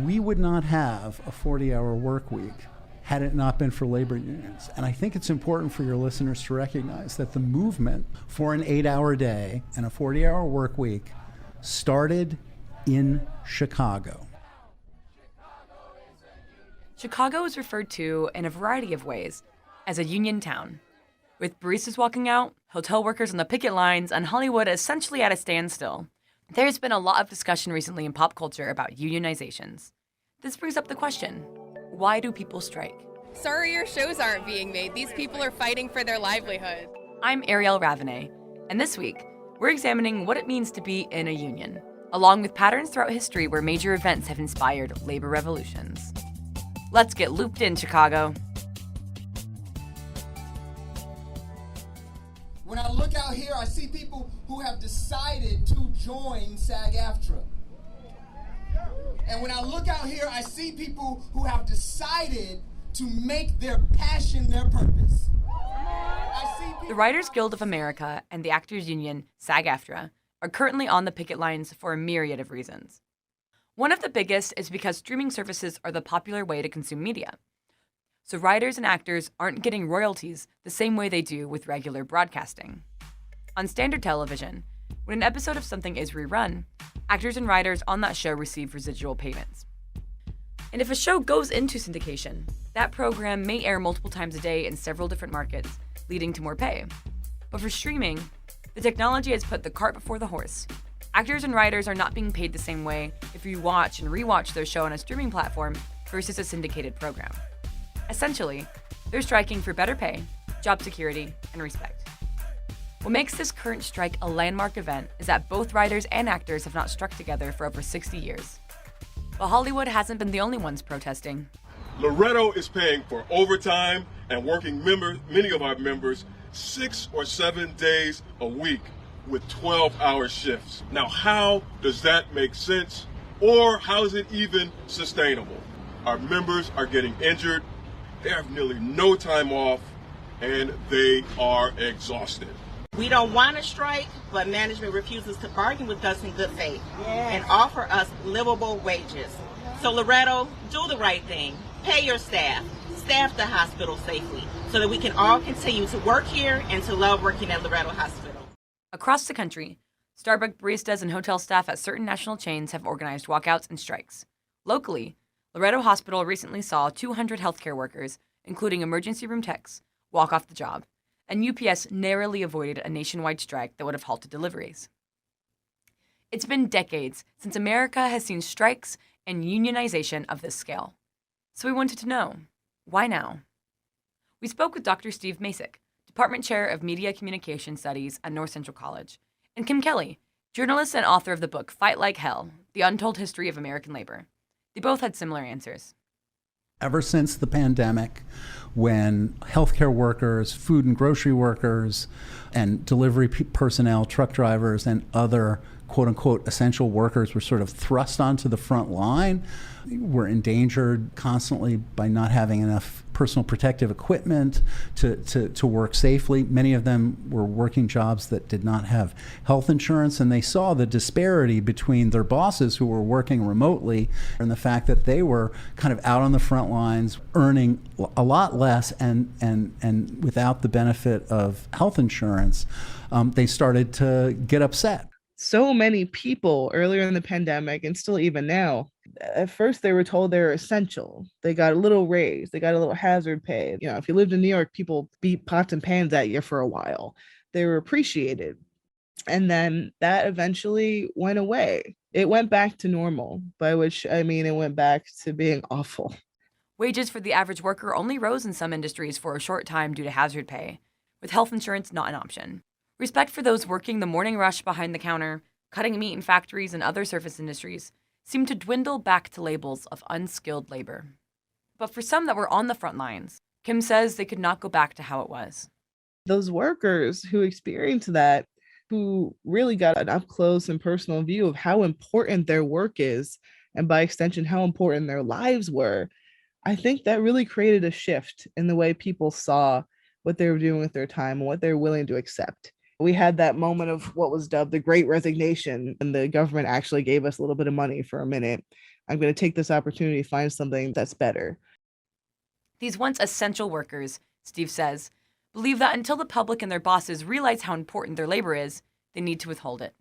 We would not have a 40-hour work week had it not been for labor unions. And I think it's important for your listeners to recognize that the movement for an 8-hour day and a 40-hour work week started in Chicago. Chicago is referred to in a variety of ways as a union town, with baristas walking out, hotel workers on the picket lines, and Hollywood essentially at a standstill. There's been a lot of discussion recently in pop culture about unionizations. This brings up the question, why do people strike? Sorry your shows aren't being made. These people are fighting for their livelihood. I'm Ariel Ravenay, and this week, we're examining what it means to be in a union, along with patterns throughout history where major events have inspired labor revolutions. Let's get looped in, Chicago. When I look out here, I see people who have decided to join SAG-AFTRA. And when I look out here, I see people who have decided to make their passion their purpose. The Writers Guild of America and the Actors Union, SAG-AFTRA, are currently on the picket lines for a myriad of reasons. One of the biggest is because streaming services are the popular way to consume media. So writers and actors aren't getting royalties the same way they do with regular broadcasting. On standard television, when an episode of something is rerun, actors and writers on that show receive residual payments. And if a show goes into syndication, that program may air multiple times a day in several different markets, leading to more pay. But for streaming, the technology has put the cart before the horse. Actors and writers are not being paid the same way if you watch and rewatch their show on a streaming platform versus a syndicated program. Essentially, they're striking for better pay, job security, and respect. What makes this current strike a landmark event is that both writers and actors have not struck together for over 60 years. But Hollywood hasn't been the only ones protesting. Loretto is paying for overtime and working many of our members 6 or 7 days a week with 12-hour shifts. Now, how does that make sense? Or how is it even sustainable? Our members are getting injured, they have nearly no time off, and they are exhausted. We don't want to strike, but management refuses to bargain with us in good faith and offer us livable wages. So Loretto, do the right thing. Pay your staff the hospital safely so that we can all continue to work here and to love working at Loretto Hospital. Across the country, Starbucks baristas and hotel staff at certain national chains have organized walkouts and strikes. Locally, Loretto Hospital recently saw 200 healthcare workers, including emergency room techs, walk off the job, and UPS narrowly avoided a nationwide strike that would have halted deliveries. It's been decades since America has seen strikes and unionization of this scale. So we wanted to know, why now? We spoke with Dr. Steve Macek, Department Chair of Media Communication Studies at North Central College, and Kim Kelly, journalist and author of the book Fight Like Hell, The Untold History of American Labor. They both had similar answers. Ever since the pandemic, when healthcare workers, food and grocery workers, and delivery personnel, truck drivers, and other quote-unquote essential workers were sort of thrust onto the front line, were endangered constantly by not having enough personal protective equipment to work safely. Many of them were working jobs that did not have health insurance, and they saw the disparity between their bosses who were working remotely and the fact that they were kind of out on the front lines earning a lot less and without the benefit of health insurance. They started to get upset. So many people earlier in the pandemic, and still even now, at first they were told they were essential. They got a little raise, they got a little hazard pay. You know, if you lived in New York, people beat pots and pans at you for a while. They were appreciated. And then that eventually went away. It went back to normal, by which I mean it went back to being awful. Wages for the average worker only rose in some industries for a short time due to hazard pay, with health insurance not an option. Respect for those working the morning rush behind the counter, cutting meat in factories and other service industries, seemed to dwindle back to labels of unskilled labor. But for some that were on the front lines, Kim says they could not go back to how it was. Those workers who experienced that, who really got an up close and personal view of how important their work is, and by extension, how important their lives were, I think that really created a shift in the way people saw what they were doing with their time and what they're willing to accept. We had that moment of what was dubbed the Great Resignation, and the government actually gave us a little bit of money for a minute, I'm going to take this opportunity to find something that's better. These once essential workers, Steve says, believe that until the public and their bosses realize how important their labor is, they need to withhold it.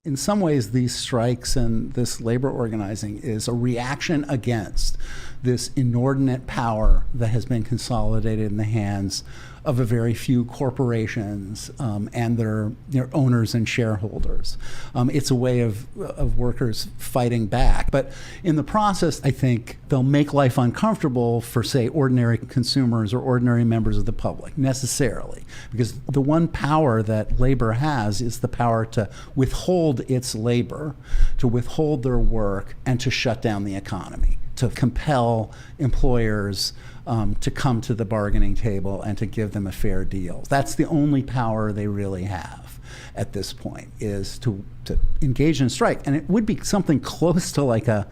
In some ways, these strikes and this labor organizing is a reaction against this inordinate power that has been consolidated in the hands of a very few corporations and their owners and shareholders. It's a way of workers fighting back. But in the process, I think they'll make life uncomfortable for, say, ordinary consumers or ordinary members of the public, necessarily. Because the one power that labor has is the power to withhold its labor, to withhold their work, and to shut down the economy, to compel employers to come to the bargaining table and to give them a fair deal. That's the only power they really have at this point, is to engage in strike. And it would be something close to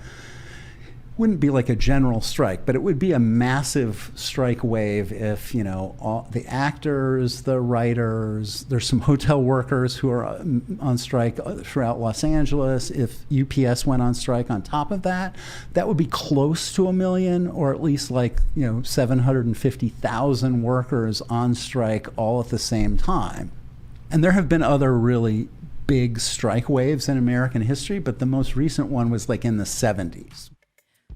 wouldn't be like a general strike, but it would be a massive strike wave if, all the actors, the writers, there's some hotel workers who are on strike throughout Los Angeles. If UPS went on strike on top of that, that would be close to 1 million, or at least 750,000 workers on strike all at the same time. And there have been other really big strike waves in American history, but the most recent one was in the 70s.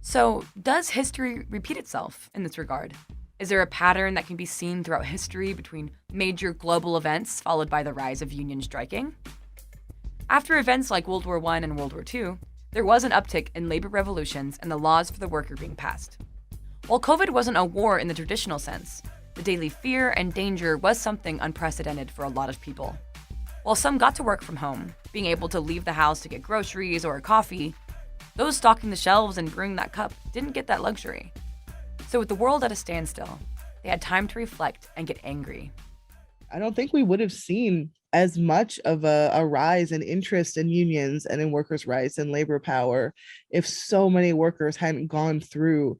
So, does history repeat itself in this regard? Is there a pattern that can be seen throughout history between major global events followed by the rise of union striking? After events like World War I and World War II, there was an uptick in labor revolutions and the laws for the worker being passed. While COVID wasn't a war in the traditional sense, the daily fear and danger was something unprecedented for a lot of people. While some got to work from home, being able to leave the house to get groceries or a coffee, those stocking the shelves and brewing that cup didn't get that luxury. So with the world at a standstill, they had time to reflect and get angry. I don't think we would have seen as much of a rise in interest in unions and in workers' rights and labor power if so many workers hadn't gone through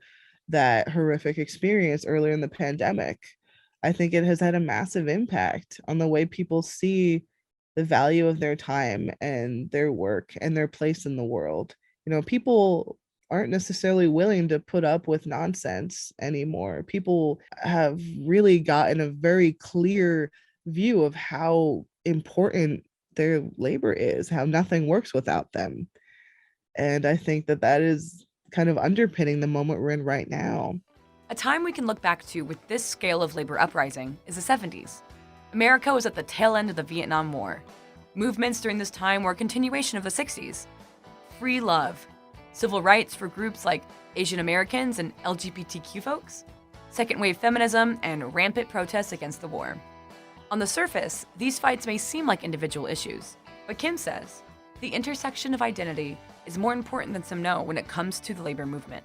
that horrific experience earlier in the pandemic. I think it has had a massive impact on the way people see the value of their time and their work and their place in the world. People aren't necessarily willing to put up with nonsense anymore. People have really gotten a very clear view of how important their labor is, how nothing works without them. And I think that is kind of underpinning the moment we're in right now. A time we can look back to with this scale of labor uprising is the 70s. America was at the tail end of the Vietnam War. Movements during this time were a continuation of the 60s. Free love, civil rights for groups like Asian Americans and LGBTQ folks, second wave feminism, and rampant protests against the war. On the surface, these fights may seem like individual issues, but Kim says the intersection of identity is more important than some know when it comes to the labor movement.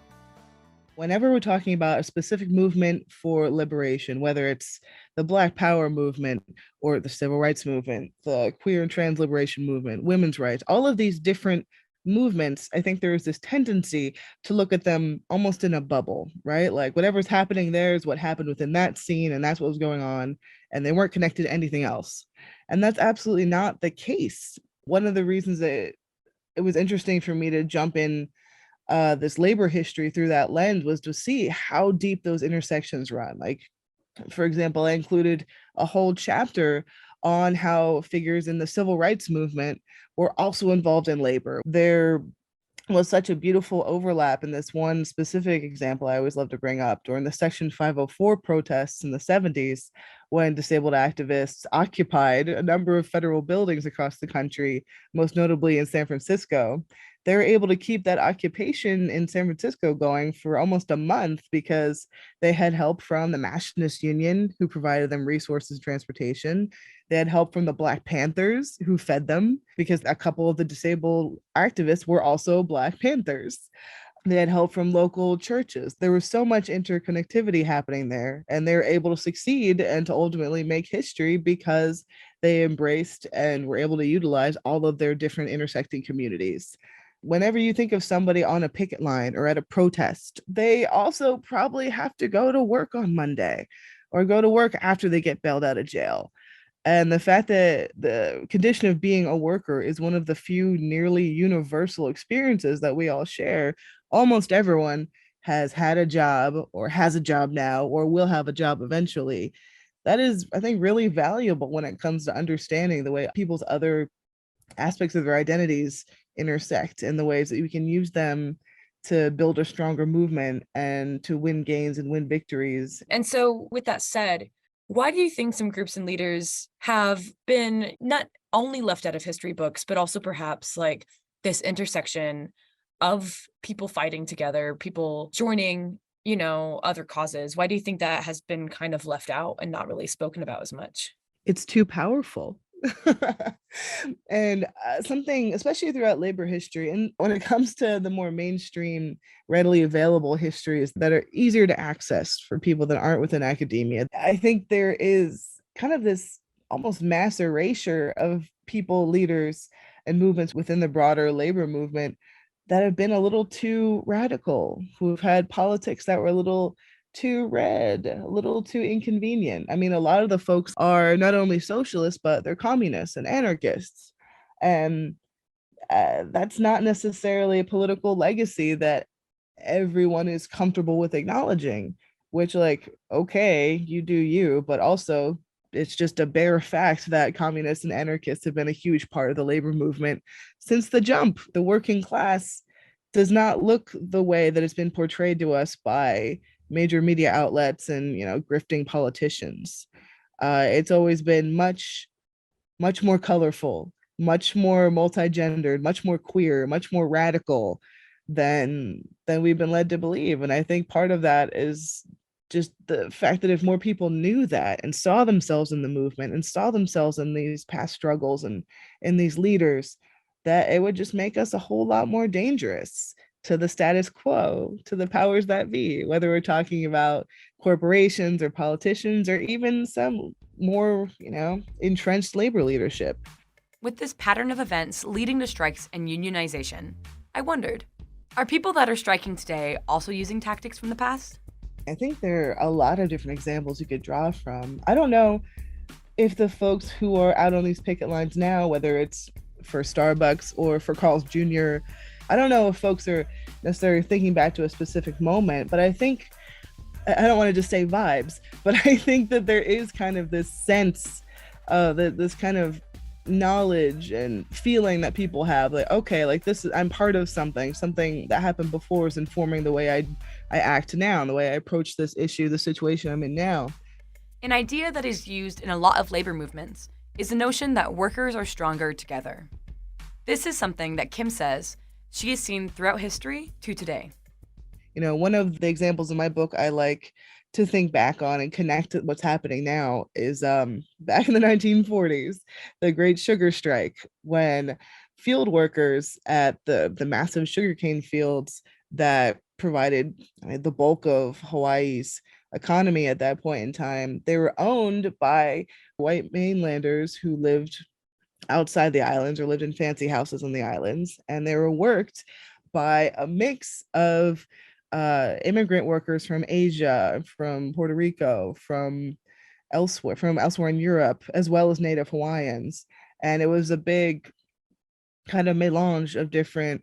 Whenever we're talking about a specific movement for liberation, whether it's the Black Power movement or the Civil Rights movement, the queer and trans liberation movement, women's rights, all of these different movements, I think there is this tendency to look at them almost in a bubble, right? Like whatever's happening there is what happened within that scene, and that's what was going on, and they weren't connected to anything else. And that's absolutely not the case. One of the reasons that it was interesting for me to jump in this labor history through that lens was to see how deep those intersections run. Like, for example, I included a whole chapter on how figures in the civil rights movement were also involved in labor. There was such a beautiful overlap in this one specific example I always love to bring up during the Section 504 protests in the 70s, when disabled activists occupied a number of federal buildings across the country, most notably in San Francisco. They were able to keep that occupation in San Francisco going for almost a month because they had help from the Machinist Union, who provided them resources and transportation. They had help from the Black Panthers, who fed them, because a couple of the disabled activists were also Black Panthers. They had help from local churches. There was so much interconnectivity happening there, and they were able to succeed and to ultimately make history because they embraced and were able to utilize all of their different intersecting communities. Whenever you think of somebody on a picket line or at a protest, they also probably have to go to work on Monday or go to work after they get bailed out of jail. And the fact that the condition of being a worker is one of the few nearly universal experiences that we all share almost everyone has had a job or has a job now or will have a job eventually. That is, I think, really valuable when it comes to understanding the way people's other aspects of their identities intersect and the ways that we can use them to build a stronger movement and to win gains and win victories. And so, with that said, why do you think some groups and leaders have been not only left out of history books, but also perhaps like this intersection of people fighting together, people joining, other causes? Why do you think that has been kind of left out and not really spoken about as much? It's too powerful. And something, especially throughout labor history, and when it comes to the more mainstream, readily available histories that are easier to access for people that aren't within academia, I think there is kind of this almost mass erasure of people, leaders, and movements within the broader labor movement that have been a little too radical, who've had politics that were a little too red, a little too inconvenient. I mean, a lot of the folks are not only socialists, but they're communists and anarchists. And that's not necessarily a political legacy that everyone is comfortable with acknowledging, which, like, okay, you do you, but also it's just a bare fact that communists and anarchists have been a huge part of the labor movement since the jump. The working class does not look the way that it's been portrayed to us by major media outlets and grifting politicians. It's always been much more colorful, much more multi-gendered, much more queer, much more radical than we've been led to believe. And I think part of that is just the fact that if more people knew that and saw themselves in the movement and saw themselves in these past struggles and in these leaders, that it would just make us a whole lot more dangerous to the status quo, to the powers that be, whether we're talking about corporations or politicians or even some more, entrenched labor leadership. With this pattern of events leading to strikes and unionization, I wondered, are people that are striking today also using tactics from the past? I think there are a lot of different examples you could draw from. I don't know if the folks who are out on these picket lines now, whether it's for Starbucks or for Carl's Jr., I don't know if folks are necessarily thinking back to a specific moment, but I think, I don't want to just say vibes, but I think that there is kind of this sense, this kind of knowledge and feeling that people have, like, okay, like this is, I'm part of something that happened before is informing the way I act now and the way I approach this issue, the situation I'm in now. An idea that is used in a lot of labor movements is the notion that workers are stronger together. This is something that Kim says she has seen throughout history to today. One of the examples in my book I like to think back on and connect to what's happening now is back in the 1940s, the Great Sugar Strike, when field workers at the massive sugarcane fields that provided the bulk of Hawaii's economy at that point in time, they were owned by white mainlanders who lived outside the islands or lived in fancy houses on the islands, and they were worked by a mix of immigrant workers from Asia, from Puerto Rico, from elsewhere in Europe, as well as Native Hawaiians. And it was a big kind of melange of different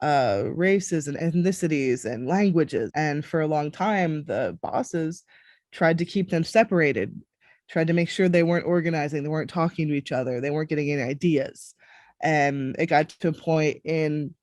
races and ethnicities and languages. And for a long time, the bosses tried to keep them separated, tried to make sure they weren't organizing, they weren't talking to each other, they weren't getting any ideas. And it got to a point in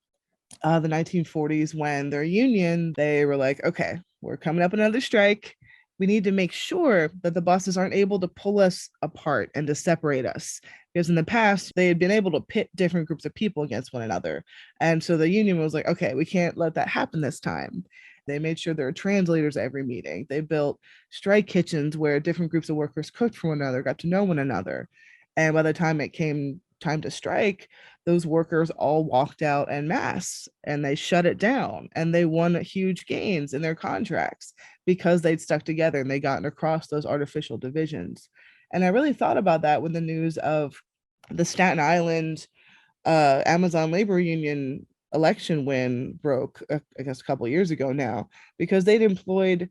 the 1940s when their union, they were like, okay, we're coming up another strike. We need to make sure that the bosses aren't able to pull us apart and to separate us. Because in the past, they had been able to pit different groups of people against one another. And so the union was like, okay, we can't let that happen this time. They made sure there were translators at every meeting. They built strike kitchens where different groups of workers cooked for one another, got to know one another. And by the time it came time to strike, those workers all walked out en masse and they shut it down, and they won huge gains in their contracts because they'd stuck together and they gotten across those artificial divisions. And I really thought about that when the news of the Staten Island Amazon labor union election win broke, I guess a couple of years ago now, because they'd employed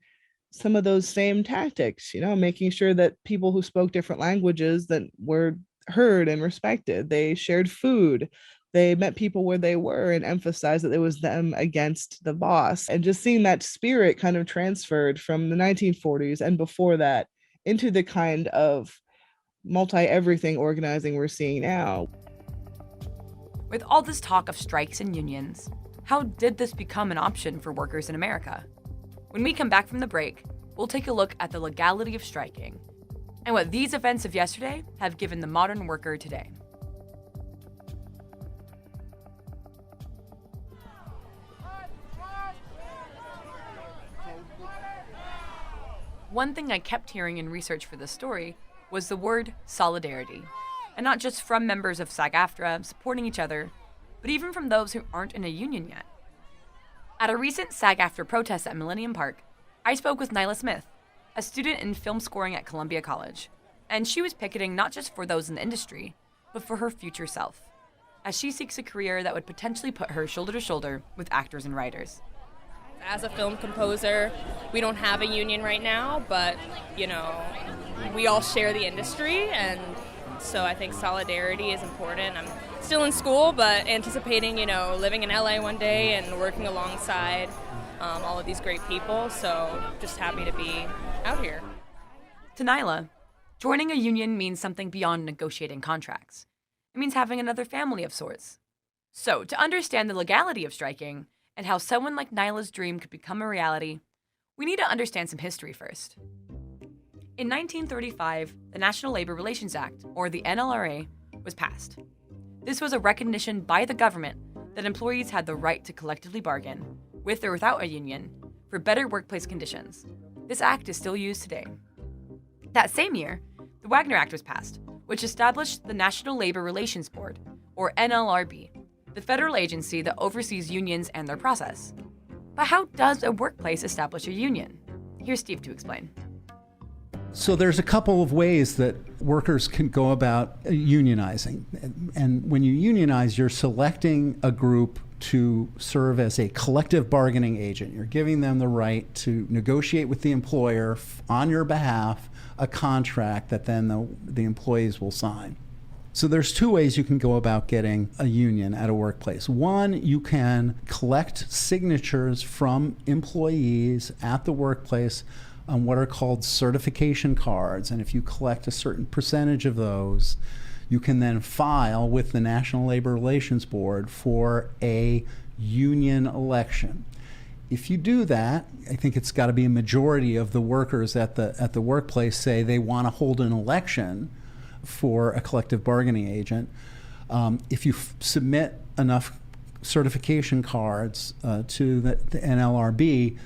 some of those same tactics, making sure that people who spoke different languages that were heard and respected. They shared food They met people where they were and emphasized that it was them against the boss. And just seeing that spirit kind of transferred from the 1940s and before that into the kind of multi-everything organizing we're seeing now. With all this talk of strikes and unions, how did this become an option for workers in America? When we come back from the break, we'll take a look at the legality of striking and what these events of yesterday have given the modern worker today. One thing I kept hearing in research for this story was the word solidarity, and not just from members of SAG-AFTRA supporting each other, but even from those who aren't in a union yet. At a recent SAG-AFTRA protest at Millennium Park, I spoke with Nyla Smith, a student in film scoring at Columbia College, and she was picketing not just for those in the industry, but for her future self, as she seeks a career that would potentially put her shoulder to shoulder with actors and writers. As a film composer, we don't have a union right now, but, we all share the industry, and so I think solidarity is important. I'm still in school, but anticipating, living in LA one day and working alongside all of these great people, so just happy to be out here. To Nyla, joining a union means something beyond negotiating contracts. It means having another family of sorts. So, to understand the legality of striking, and how someone like Nyla's dream could become a reality, we need to understand some history first. In 1935, the National Labor Relations Act, or the NLRA, was passed. This was a recognition by the government that employees had the right to collectively bargain, with or without a union, for better workplace conditions. This act is still used today. That same year, the Wagner Act was passed, which established the National Labor Relations Board, or NLRB, the federal agency that oversees unions and their process. But how does a workplace establish a union? Here's Steve to explain. So there's a couple of ways that workers can go about unionizing. And when you unionize, you're selecting a group to serve as a collective bargaining agent. You're giving them the right to negotiate with the employer on your behalf a contract that then the employees will sign. So there's two ways you can go about getting a union at a workplace. One, you can collect signatures from employees at the workplace on what are called certification cards. And if you collect a certain percentage of those, you can then file with the National Labor Relations Board for a union election. If you do that, I think it's got to be a majority of the workers at the workplace say they want to hold an election for a collective bargaining agent. If you submit enough certification cards to the NLRB,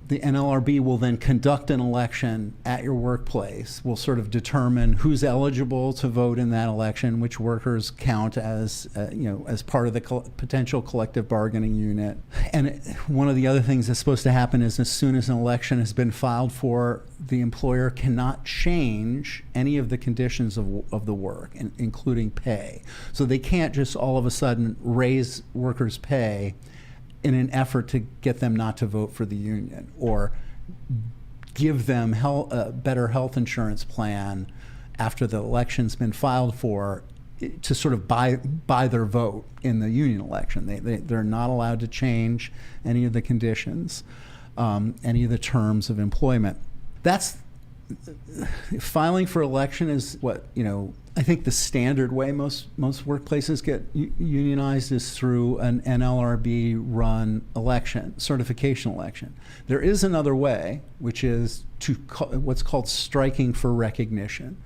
the NLRB will then conduct an election at your workplace. Will sort of determine who's eligible to vote in that election, which workers count as as part of the potential collective bargaining unit. And one of the other things that's supposed to happen is as soon as an election has been filed for, the employer cannot change any of the conditions of the work, including pay. So they can't just all of a sudden raise workers' pay in an effort to get them not to vote for the union, or give them a better health insurance plan after the election's been filed for to sort of buy their vote in the union election. They're not allowed to change any of the conditions, any of the terms of employment. That's filing for election is what, I think the standard way most workplaces get unionized is through an NLRB run election, certification election. There is another way, which is what's called striking for recognition.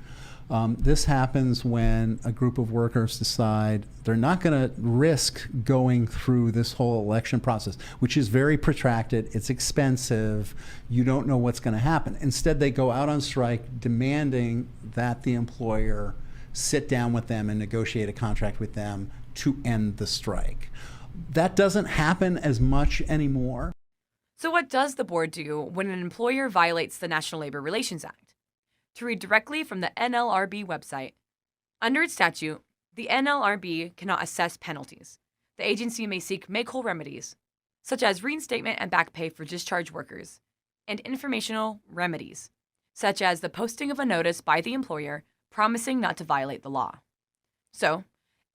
This happens when a group of workers decide they're not going to risk going through this whole election process, which is very protracted, it's expensive, you don't know what's going to happen. Instead, they go out on strike demanding that the employer sit down with them and negotiate a contract with them to end the strike. That doesn't happen as much anymore. So what does the board do when an employer violates the National Labor Relations Act? To read directly from the NLRB website, under its statute, the NLRB cannot assess penalties. The agency may seek make-whole remedies, such as reinstatement and back pay for discharged workers, and informational remedies, such as the posting of a notice by the employer promising not to violate the law. So,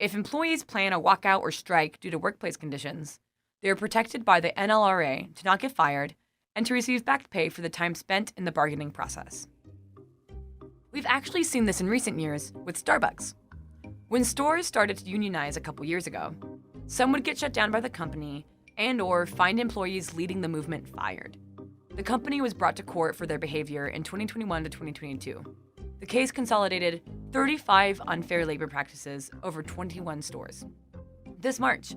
If employees plan a walkout or strike due to workplace conditions, they are protected by the NLRA to not get fired and to receive back pay for the time spent in the bargaining process. We've actually seen this in recent years with Starbucks. When stores started to unionize a couple years ago, some would get shut down by the company and/or find employees leading the movement fired. The company was brought to court for their behavior in 2021 to 2022. The case consolidated 35 unfair labor practices over 21 stores. This March,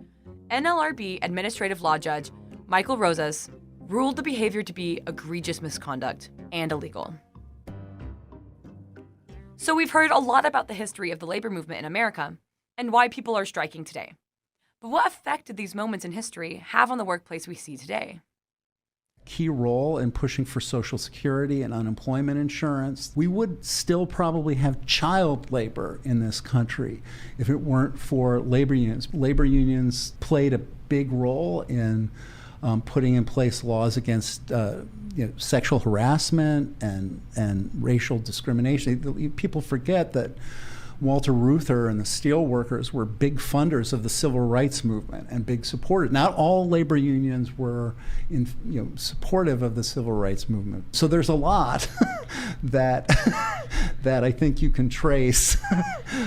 NLRB Administrative Law Judge Michael Rosas ruled the behavior to be egregious misconduct and illegal. So we've heard a lot about the history of the labor movement in America and why people are striking today. But what effect did these moments in history have on the workplace we see today? Key role in pushing for Social Security and unemployment insurance. We would still probably have child labor in this country if it weren't for labor unions. Labor unions played a big role in putting in place laws against sexual harassment and racial discrimination. People forget that Walter Reuther and the steelworkers were big funders of the civil rights movement and big supporters. Not all labor unions were supportive of the civil rights movement. So there's a lot that I think you can trace,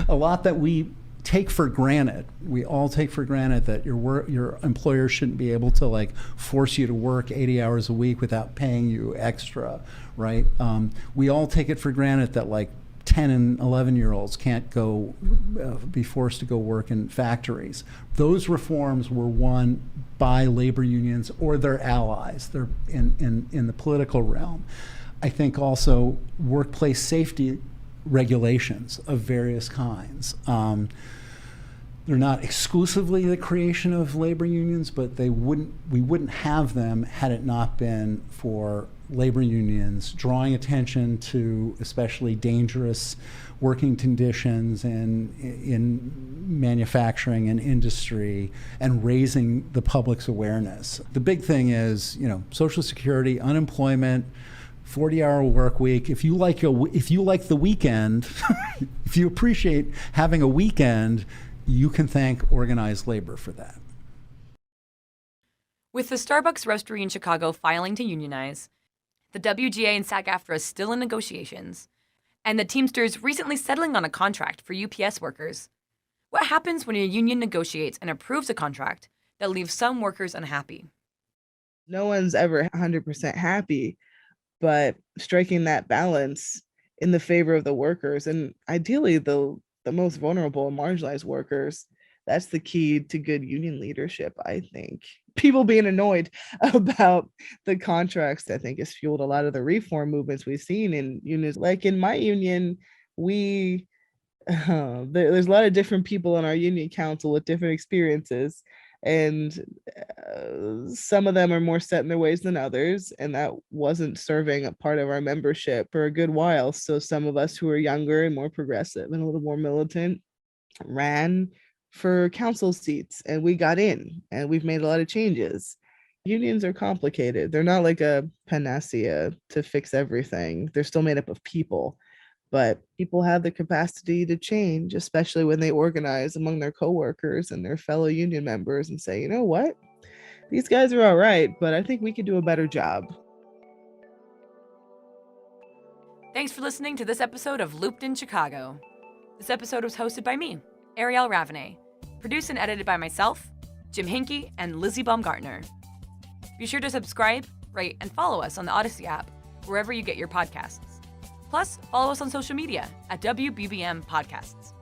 a lot that we take for granted. We all take for granted that your employer shouldn't be able to force you to work 80 hours a week without paying you extra, right? We all take it for granted that 10 and 11-year-olds can't go be forced to go work in factories. Those reforms were won by labor unions or their allies. They're in the political realm. I think also workplace safety regulations of various kinds. They're not exclusively the creation of labor unions, but we wouldn't have them had it not been for labor unions drawing attention to especially dangerous working conditions in manufacturing and industry and raising the public's awareness. The big thing is, Social Security, unemployment, 40-hour work week. If you like the weekend, if you appreciate having a weekend, you can thank organized labor for that. With the Starbucks roastery in Chicago filing to unionize, the WGA and SAG-AFTRA still in negotiations, and the Teamsters recently settling on a contract for UPS workers, what happens when a union negotiates and approves a contract that leaves some workers unhappy? No one's ever 100% happy, but striking that balance in the favor of the workers, and ideally the most vulnerable and marginalized workers, that's the key to good union leadership, I think. People being annoyed about the contracts, I think, has fueled a lot of the reform movements we've seen in unions. Like in my union, there's a lot of different people in our union council with different experiences, and some of them are more set in their ways than others, and that wasn't serving a part of our membership for a good while. So some of us who are younger and more progressive and a little more militant ran for council seats, and we got in, and we've made a lot of changes. Unions are complicated. They're not like a panacea to fix everything. They're still made up of people, but people have the capacity to change, especially when they organize among their coworkers and their fellow union members and say, you know what, these guys are all right, but I think we could do a better job. Thanks for listening to this episode of Looped in Chicago. This episode was hosted by me, Ariel Ravenay, produced and edited by myself, Jim Hinkey, and Lizzie Baumgartner. Be sure to subscribe, rate, and follow us on the Odyssey app, wherever you get your podcasts. Plus, follow us on social media at WBBM Podcasts.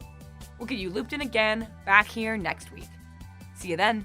We'll get you looped in again, back here next week. See you then.